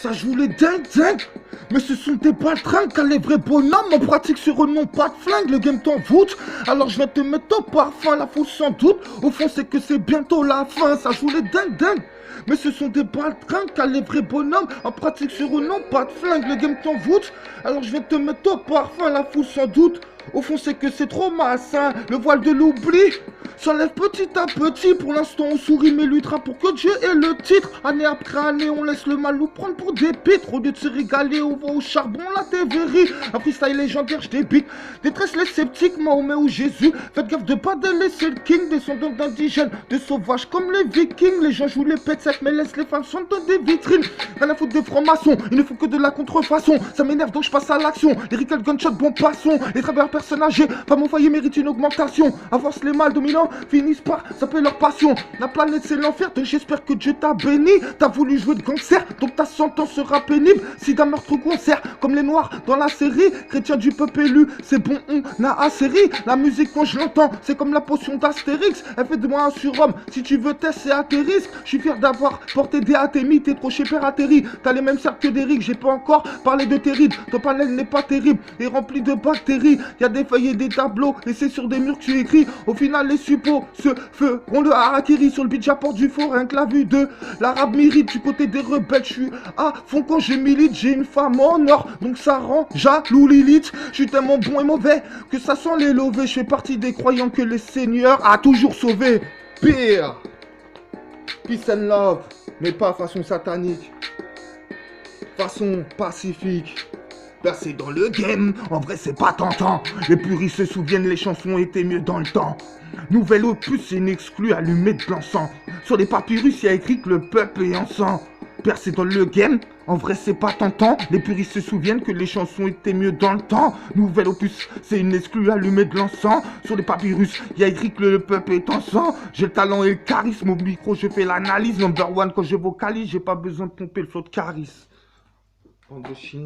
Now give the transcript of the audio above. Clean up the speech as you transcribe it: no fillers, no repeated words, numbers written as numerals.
Ça joue les dingues. Mais ce sont des baltringues, car les vrais bonhommes en pratique sur eux n'ont pas de flingue. Le game t'en voûte, alors je vais te mettre au parfum. La foule sans doute, au fond c'est que c'est bientôt la fin. Ça joue les dingues. Mais ce sont des baltringues, car les vrais bonhommes en pratique sur eux n'ont pas de flingue. Le game t'en voûte, alors je vais te mettre au parfum. La foule sans doute, au fond c'est que c'est trop malsain. Le voile de l'oubli s'enlève petit à petit. Pour l'instant on sourit mais luttera pour que Dieu ait le titre. Année après année on laisse le mal nous prendre pour des pitres. Au lieu de se régaler on va au charbon, la TVRI. Un freestyle légendaire je débite. Détresse les sceptiques, Mahomet ou Jésus. Faites gaffe de pas délaisser le king. Descendants d'indigènes, de sauvages comme les vikings. Les gens jouent les pets secs mais laissent les femmes sont dans des vitrines. Rien à foutre des francs-maçons, il ne faut que de la contrefaçon. Ça m'énerve donc je passe à l'action. Les ricains gunshot bon passons. Les travailleurs personnes âgées, pas mon foyer mérite une augmentation. Avance les mâles dominants finissent par saper leur passion. La planète c'est l'enfer, donc j'espère que Dieu t'a béni. T'as voulu jouer de gangster, donc ta sentence sera pénible. Si d'un meurtre au concert, comme les noirs dans la série. Chrétien du peuple élu, c'est bon, on a asséri. La musique quand je l'entends, c'est comme la potion d'Astérix. Elle fait de moi un surhomme, si tu veux tester c'est à tes risques. Je suis fier d'avoir porté des atémies, t'es trop chez Père atterri. T'as les mêmes cercles que d'Eric, j'ai pas encore parlé de tes rides. Ton panel n'est pas terrible, et rempli de bactéries. Y'a des feuilles et des tableaux, et c'est sur des murs que tu écris. Au final les suppos se feront le harakiri. Sur le beat j'apporte du faux, rien que la vue de l'arabe mérite. Du côté des rebelles, je suis à fond quand j'ai milite. J'ai une femme en or, donc ça rend jaloux Lilith. Je suis tellement bon et mauvais que ça sent les lovés. Je fais partie des croyants que le Seigneur a toujours sauvé. Pire, peace and love, mais pas façon satanique, façon pacifique. Percé dans le game, en vrai c'est pas tentant. Les puristes se souviennent, les chansons étaient mieux dans le temps. Nouvel opus, c'est une exclue allumée de l'encens. Sur les papyrus, il y a écrit que le peuple est en sang. Percé dans le game, en vrai c'est pas tentant. Les puristes se souviennent que les chansons étaient mieux dans le temps. Nouvel opus, c'est une exclue allumée de l'encens. Sur les papyrus, il y a écrit que le peuple est en sang. J'ai le talent et le charisme, au micro je fais l'analyse. Number one quand je vocalise, j'ai pas besoin de pomper le flot de charisme. Bande de chiens.